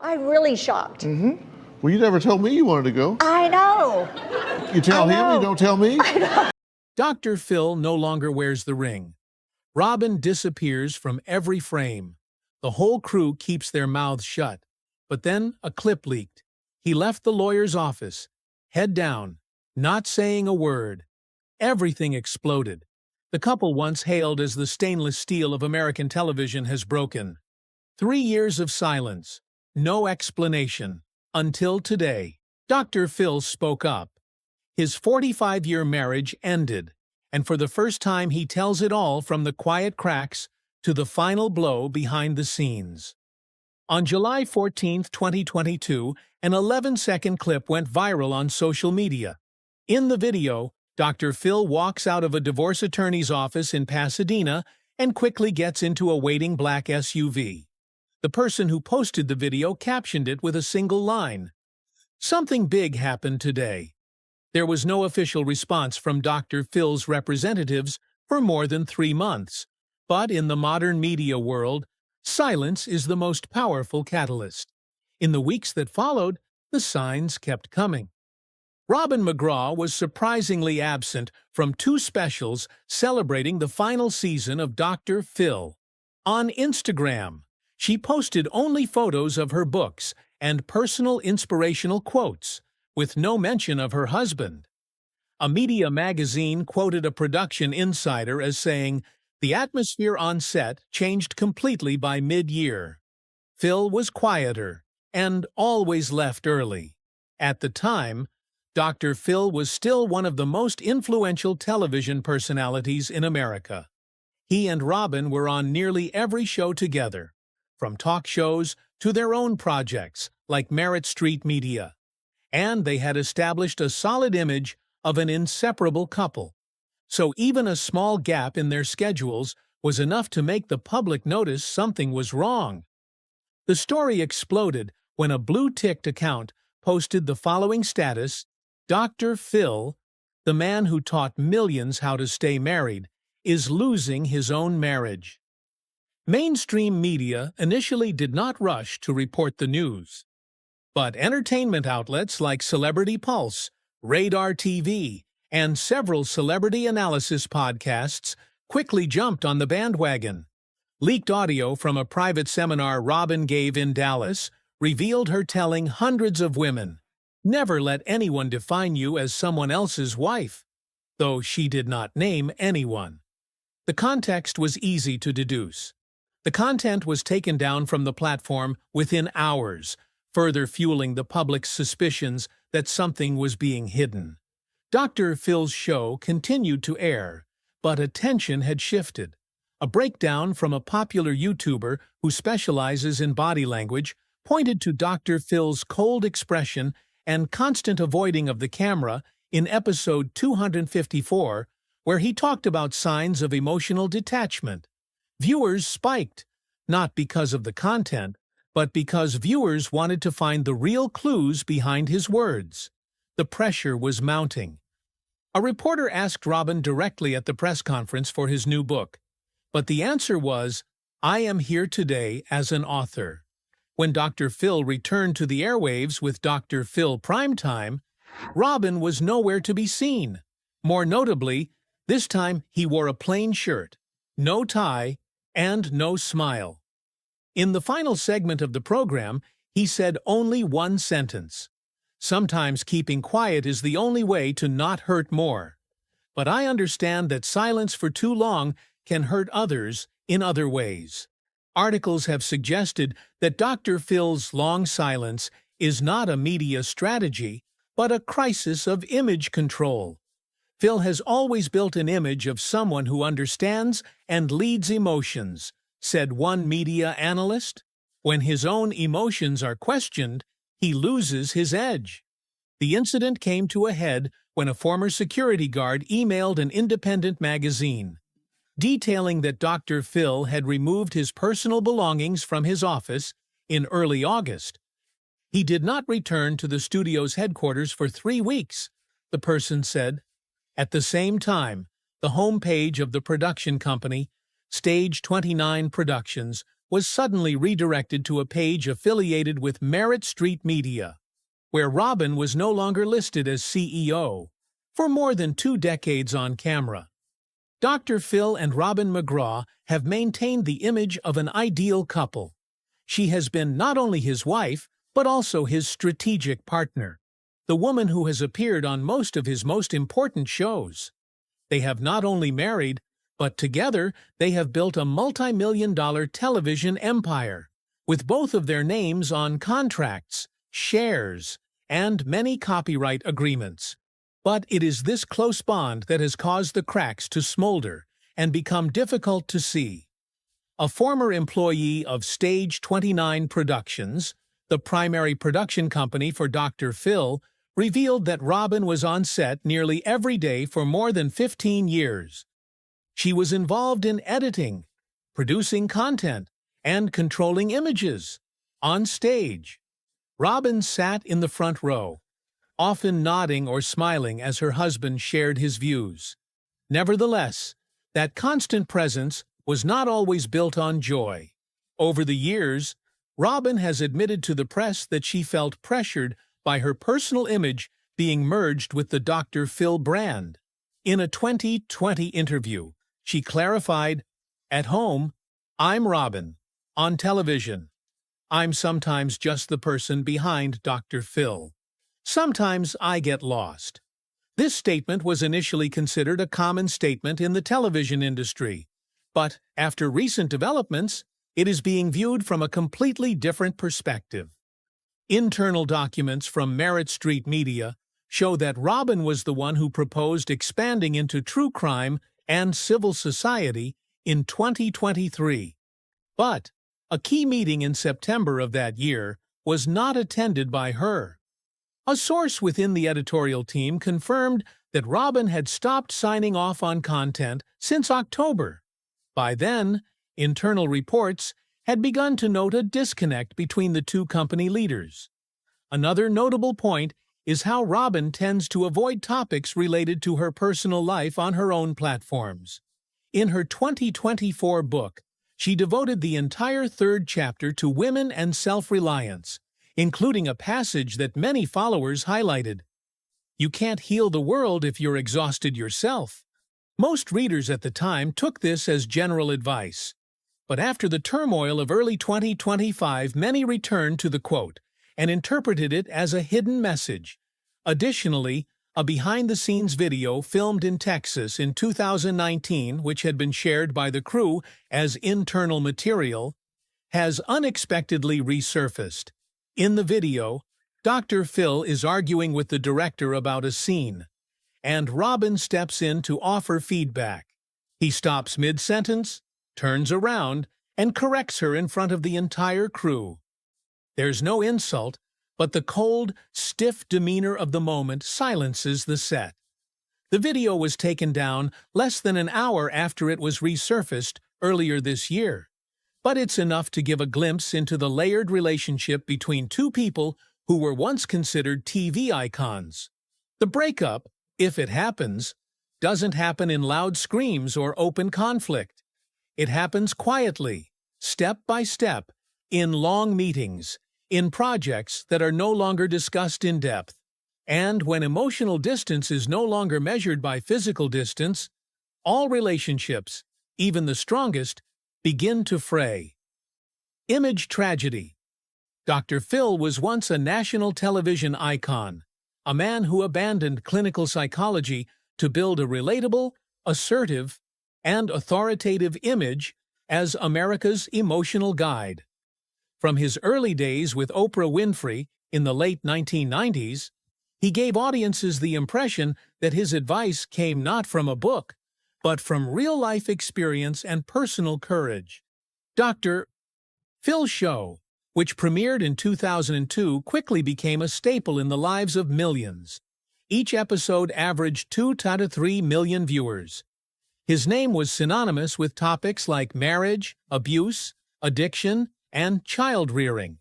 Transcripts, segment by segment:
I'm really shocked. Well, you never told me you wanted to go. I know. You tell I him, know. you don't tell me? Dr. Phil no longer wears the ring. Robin disappears from every frame. The whole crew keeps their mouths shut. But then a clip leaked. He left the lawyer's office, head down, not saying a word. Everything exploded. The couple once hailed as the stainless steel of American television has broken. 3 years of silence. No explanation. Until today. Dr. Phil spoke up. His 45-year marriage ended, and for the first time he tells it all from the quiet cracks to the final blow behind the scenes. On July 14, 2022, an 11-second clip went viral on social media. In the video, Dr. Phil walks out of a divorce attorney's office in Pasadena and quickly gets into a waiting black SUV. The person who posted the video captioned it with a single line. Something big happened today. There was no official response from Dr. Phil's representatives for more than 3 months. But in the modern media world, silence is the most powerful catalyst. In the weeks that followed, the signs kept coming. Robin McGraw was surprisingly absent from 2 specials celebrating the final season of Dr. Phil. On Instagram, she posted only photos of her books and personal inspirational quotes, with no mention of her husband. A media magazine quoted a production insider as saying, "The atmosphere on set changed completely by mid-year. Phil was quieter and always left early." At the time, Dr. Phil was still one of the most influential television personalities in America. He and Robin were on nearly every show together, from talk shows to their own projects like Merit Street Media. And they had established a solid image of an inseparable couple. So even a small gap in their schedules was enough to make the public notice something was wrong. The story exploded when a blue-ticked account posted the following status: Dr. Phil, the man who taught millions how to stay married, is losing his own marriage. Mainstream media initially did not rush to report the news. But entertainment outlets like Celebrity Pulse, Radar TV, and several celebrity analysis podcasts quickly jumped on the bandwagon. Leaked audio from a private seminar Robin gave in Dallas revealed her telling hundreds of women, "Never let anyone define you as someone else's wife," though she did not name anyone. The context was easy to deduce. The content was taken down from the platform within hours, further fueling the public's suspicions that something was being hidden. Dr. Phil's show continued to air, but attention had shifted. A breakdown from a popular YouTuber who specializes in body language pointed to Dr. Phil's cold expression and constant avoiding of the camera in episode 254, where he talked about signs of emotional detachment. Viewers spiked, not because of the content, but because viewers wanted to find the real clues behind his words. The pressure was mounting. A reporter asked Robin directly at the press conference for his new book, but the answer was, "I am here today as an author." When Dr. Phil returned to the airwaves with Dr. Phil Primetime, Robin was nowhere to be seen. More notably, this time he wore a plain shirt, no tie, and no smile. In the final segment of the program, he said only one sentence: "Sometimes keeping quiet is the only way to not hurt more. But I understand that silence for too long can hurt others in other ways." Articles have suggested that Dr. Phil's long silence is not a media strategy, but a crisis of image control. Phil has always built an image of someone who understands and leads emotions, said one media analyst. When his own emotions are questioned, he loses his edge. The incident came to a head when a former security guard emailed an independent magazine, detailing that Dr. Phil had removed his personal belongings from his office in early August. He did not return to the studio's headquarters for 3 weeks, the person said. At the same time, the homepage of the production company, Stage 29 Productions, was suddenly redirected to a page affiliated with Merit Street Media, where Robin was no longer listed as CEO for more than 2 decades on camera. Dr. Phil and Robin McGraw have maintained the image of an ideal couple. She has been not only his wife, but also his strategic partner, the woman who has appeared on most of his most important shows. They have not only married, but together they have built a multi-million-dollar television empire, with both of their names on contracts, shares, and many copyright agreements. But it is this close bond that has caused the cracks to smolder and become difficult to see. A former employee of Stage 29 Productions, the primary production company for Dr. Phil, revealed that Robin was on set nearly every day for more than 15 years. She was involved in editing, producing content, and controlling images on stage. Robin sat in the front row, often nodding or smiling as her husband shared his views. Nevertheless, that constant presence was not always built on joy. Over the years, Robin has admitted to the press that she felt pressured by her personal image being merged with the Dr. Phil brand. In a 2020 interview, she clarified, "At home, I'm Robin. On television, I'm sometimes just the person behind Dr. Phil. Sometimes I get lost." This statement was initially considered a common statement in the television industry, but after recent developments, it is being viewed from a completely different perspective. Internal documents from Merit Street Media show that Robin was the one who proposed expanding into true crime and civil society in 2023. But a key meeting in September of that year was not attended by her. A source within the editorial team confirmed that Robin had stopped signing off on content since October. By then, internal reports had begun to note a disconnect between the two company leaders. Another notable point is how Robin tends to avoid topics related to her personal life on her own platforms. In her 2024 book, she devoted the entire 3rd chapter to women and self-reliance, including a passage that many followers highlighted. "You can't heal the world if you're exhausted yourself." Most readers at the time took this as general advice. But after the turmoil of early 2025, many returned to the quote and interpreted it as a hidden message. Additionally, a behind-the-scenes video filmed in Texas in 2019, which had been shared by the crew as internal material, has unexpectedly resurfaced. In the video, Dr. Phil is arguing with the director about a scene, and Robin steps in to offer feedback. He stops mid-sentence, turns around, and corrects her in front of the entire crew. There's no insult, but the cold, stiff demeanor of the moment silences the set. The video was taken down less than an hour after it was resurfaced earlier this year, but it's enough to give a glimpse into the layered relationship between two people who were once considered TV icons. The breakup, if it happens, doesn't happen in loud screams or open conflict. It happens quietly, step by step, in long meetings, in projects that are no longer discussed in depth. And when emotional distance is no longer measured by physical distance, all relationships, even the strongest, begin to fray. Image tragedy. Dr. Phil was once a national television icon, a man who abandoned clinical psychology to build a relatable, assertive, and authoritative image as America's emotional guide. From his early days with Oprah Winfrey in the late 1990s, he gave audiences the impression that his advice came not from a book, but from real-life experience and personal courage. Dr. Phil's show, which premiered in 2002, quickly became a staple in the lives of millions. Each episode averaged 2 to 3 million viewers. His name was synonymous with topics like marriage, abuse, addiction, and child-rearing.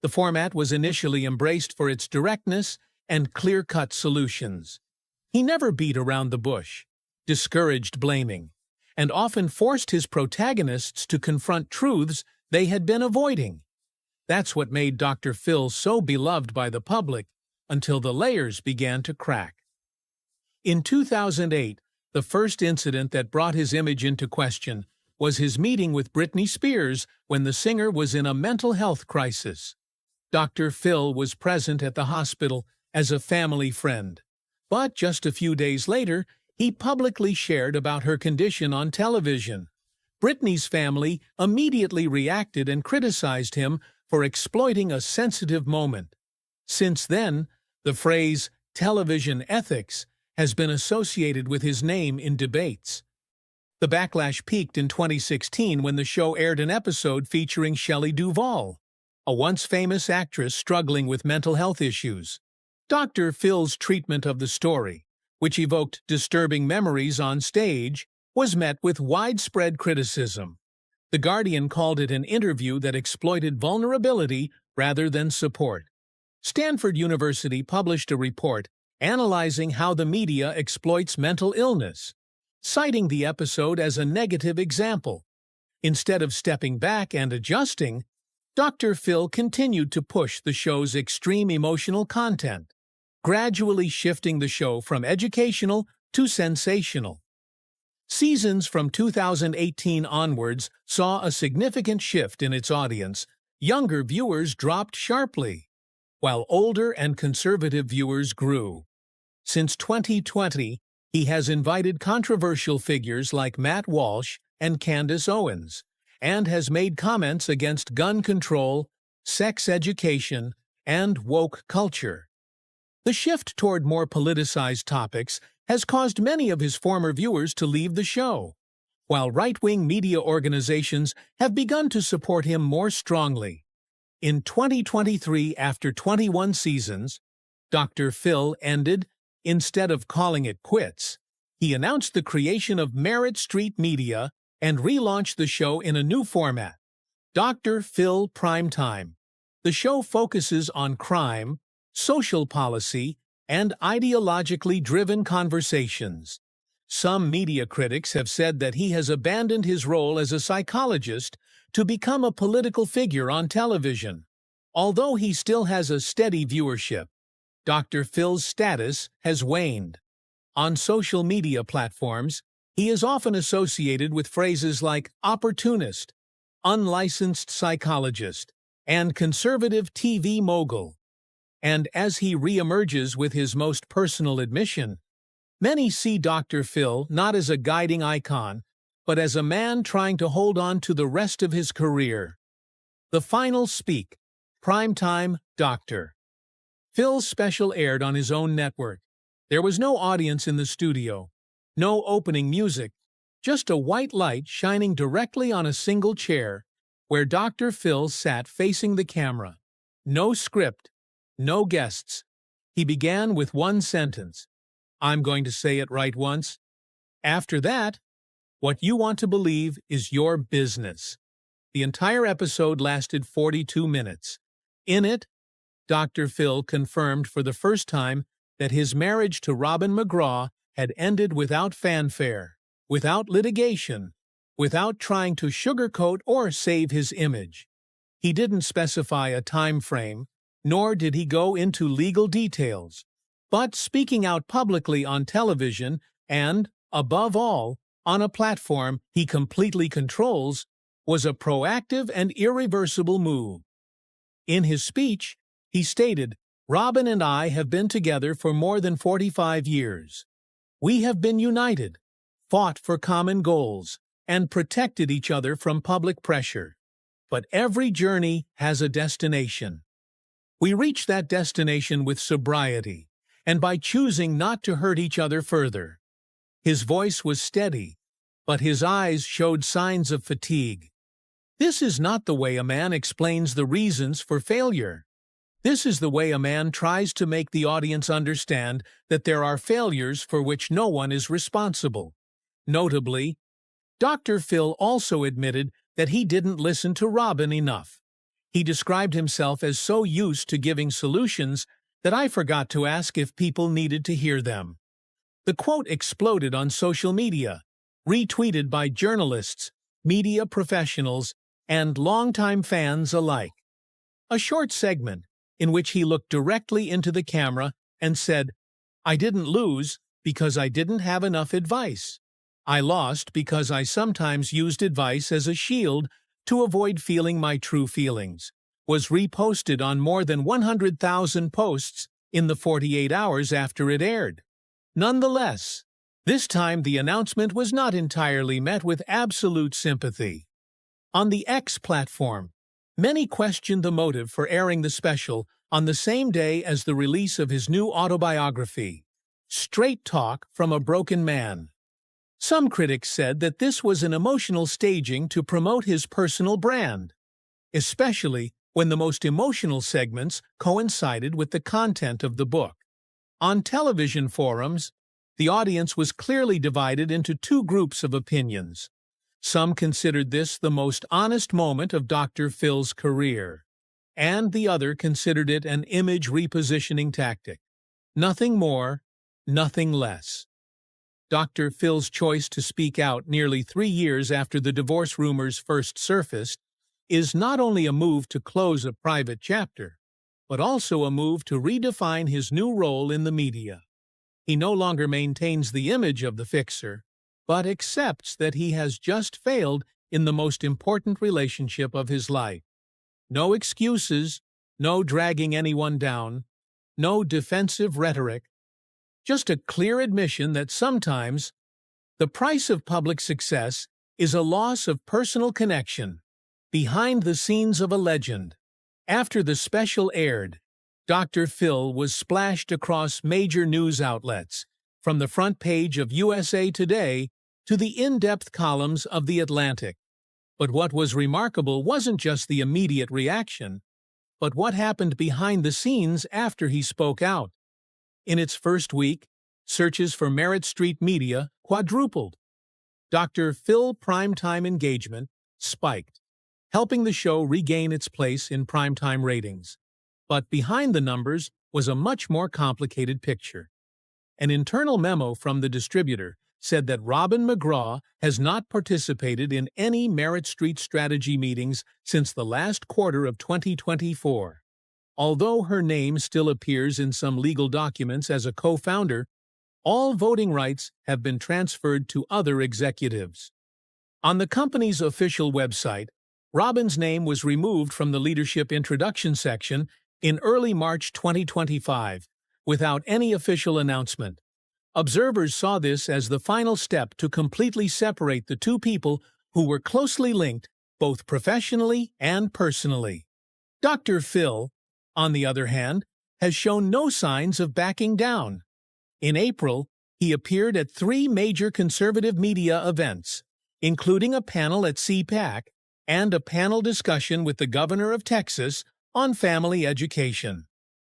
The format was initially embraced for its directness and clear-cut solutions. He never beat around the bush, discouraged blaming, and often forced his protagonists to confront truths they had been avoiding. That's what made Dr. Phil so beloved by the public until the layers began to crack. In 2008, the first incident that brought his image into question was his meeting with Britney Spears when the singer was in a mental health crisis. Dr. Phil was present at the hospital as a family friend, but just a few days later, he publicly shared about her condition on television. Britney's family immediately reacted and criticized him for exploiting a sensitive moment. Since then, the phrase television ethics has been associated with his name in debates. The backlash peaked in 2016 when the show aired an episode featuring Shelley Duvall, a once famous actress struggling with mental health issues. Dr. Phil's treatment of the story, which evoked disturbing memories on stage, was met with widespread criticism. The Guardian called it an interview that exploited vulnerability rather than support. Stanford University published a report analyzing how the media exploits mental illness, citing the episode as a negative example. Instead of stepping back and adjusting, Dr. Phil continued to push the show's extreme emotional content, gradually shifting the show from educational to sensational. Seasons from 2018 onwards saw a significant shift in its audience. Younger viewers dropped sharply, while older and conservative viewers grew. Since 2020, he has invited controversial figures like Matt Walsh and Candace Owens, and has made comments against gun control, sex education, and woke culture. The shift toward more politicized topics has caused many of his former viewers to leave the show, while right-wing media organizations have begun to support him more strongly. In 2023, after 21 seasons, Dr. Phil ended, instead of calling it quits, he announced the creation of Merit Street Media and relaunched the show in a new format, Dr. Phil Primetime. The show focuses on crime, social policy, and ideologically driven conversations. Some media critics have said that he has abandoned his role as a psychologist to become a political figure on television. Although he still has a steady viewership, Dr. Phil's status has waned. On social media platforms, he is often associated with phrases like opportunist, unlicensed psychologist, and conservative TV mogul. And as he reemerges with his most personal admission, many see Dr. Phil not as a guiding icon, but as a man trying to hold on to the rest of his career. The Final Speak, Primetime Doctor. Phil's special aired on his own network. There was no audience in the studio, no opening music, just a white light shining directly on a single chair, where Dr. Phil sat facing the camera. No script, no guests. He began with one sentence. I'm going to say it right once. After that, what you want to believe is your business. The entire episode lasted 42 minutes. In it, Dr. Phil confirmed for the first time that his marriage to Robin McGraw had ended without fanfare, without litigation, without trying to sugarcoat or save his image. He didn't specify a time frame, nor did he go into legal details. But speaking out publicly on television and, above all, on a platform he completely controls, was a proactive and irreversible move. In his speech, he stated, "Robin and I have been together for more than 45 years. We have been united, fought for common goals, and protected each other from public pressure. But every journey has a destination. We reach that destination with sobriety, and by choosing not to hurt each other further." His voice was steady, but his eyes showed signs of fatigue. This is not the way a man explains the reasons for failure. This is the way a man tries to make the audience understand that there are failures for which no one is responsible. Notably, Dr. Phil also admitted that he didn't listen to Robin enough. He described himself as so used to giving solutions that I forgot to ask if people needed to hear them. The quote exploded on social media, retweeted by journalists, media professionals, and longtime fans alike. A short segment in which he looked directly into the camera and said, "I didn't lose because I didn't have enough advice. I lost because I sometimes used advice as a shield to avoid feeling my true feelings," was reposted on more than 100,000 posts in the 48 hours after it aired. Nonetheless, this time the announcement was not entirely met with absolute sympathy. On the X platform, many questioned the motive for airing the special on the same day as the release of his new autobiography, Straight Talk from a Broken Man. Some critics said that this was an emotional staging to promote his personal brand, especially when the most emotional segments coincided with the content of the book. On television forums, the audience was clearly divided into two groups of opinions. Some considered this the most honest moment of Dr. Phil's career, and the other considered it an image repositioning tactic. Nothing more, nothing less. Dr. Phil's choice to speak out nearly 3 years after the divorce rumors first surfaced is not only a move to close a private chapter, but also a move to redefine his new role in the media. He no longer maintains the image of the fixer, but accepts that he has just failed in the most important relationship of his life. No excuses, no dragging anyone down, no defensive rhetoric, just a clear admission that sometimes the price of public success is a loss of personal connection. Behind the scenes of a legend. After the special aired, Dr. Phil was splashed across major news outlets, from the front page of USA Today to the in-depth columns of The Atlantic. But what was remarkable wasn't just the immediate reaction, but what happened behind the scenes after he spoke out. In its first week, searches for Merit Street Media quadrupled. Dr. Phil primetime engagement spiked, helping the show regain its place in primetime ratings. But behind the numbers was a much more complicated picture. An internal memo from the distributor said that Robin McGraw has not participated in any Merit Street strategy meetings since the last quarter of 2024. Although her name still appears in some legal documents as a co-founder, all voting rights have been transferred to other executives. On the company's official website, Robin's name was removed from the leadership introduction section in early March 2025, without any official announcement. Observers saw this as the final step to completely separate the two people who were closely linked, both professionally and personally. Dr. Phil, on the other hand, has shown no signs of backing down. In April, he appeared at 3 major conservative media events, including a panel at CPAC and a panel discussion with the governor of Texas on family education.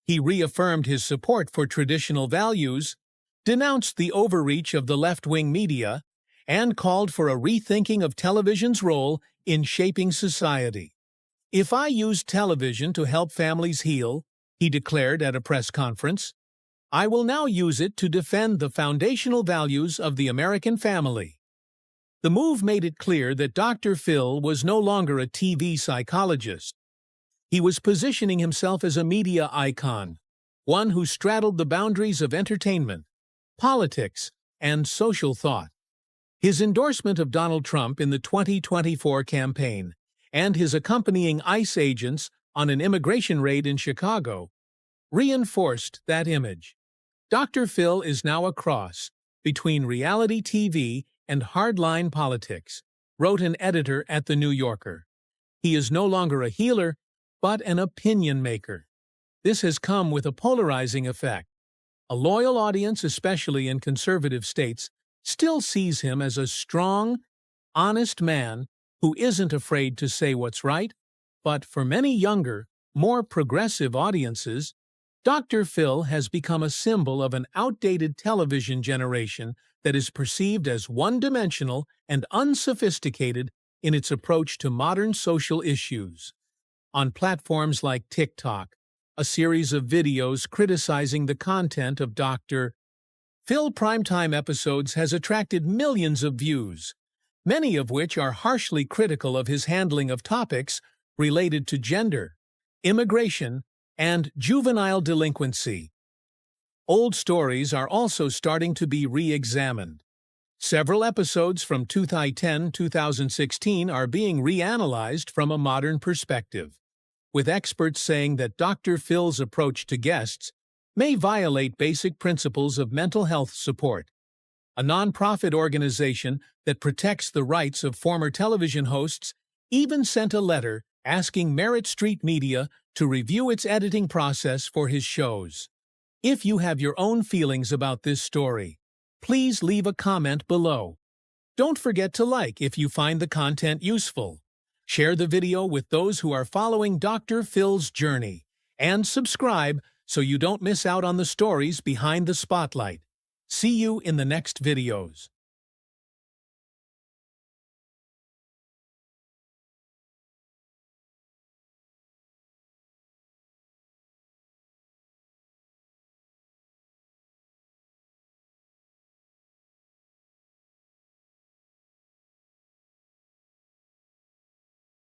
He reaffirmed his support for traditional values, denounced the overreach of the left-wing media, and called for a rethinking of television's role in shaping society. "If I use television to help families heal," he declared at a press conference, "I will now use it to defend the foundational values of the American family." The move made it clear that Dr. Phil was no longer a TV psychologist. He was positioning himself as a media icon, one who straddled the boundaries of entertainment, politics, and social thought. His endorsement of Donald Trump in the 2024 campaign and his accompanying ICE agents on an immigration raid in Chicago reinforced that image. Dr. Phil is now a cross between reality TV and hardline politics, wrote an editor at The New Yorker. He is no longer a healer, but an opinion maker. This has come with a polarizing effect. A loyal audience, especially in conservative states, still sees him as a strong, honest man who isn't afraid to say what's right, but for many younger, more progressive audiences, Dr. Phil has become a symbol of an outdated television generation that is perceived as one-dimensional and unsophisticated in its approach to modern social issues. On platforms like TikTok, a series of videos criticizing the content of Dr. Phil primetime episodes has attracted millions of views. many of which are harshly critical of his handling of topics related to gender, immigration, and juvenile delinquency. Old stories are also starting to be re-examined. Several episodes from 2010-2016 are being reanalyzed from a modern perspective, with experts saying that Dr. Phil's approach to guests may violate basic principles of mental health support. A nonprofit organization that protects the rights of former television hosts even sent a letter asking Merit Street Media to review its editing process for his shows. If you have your own feelings about this story, please leave a comment below. Don't forget to like if you find the content useful. Share the video with those who are following Dr. Phil's journey, and subscribe so you don't miss out on the stories behind the spotlight. See you in the next videos.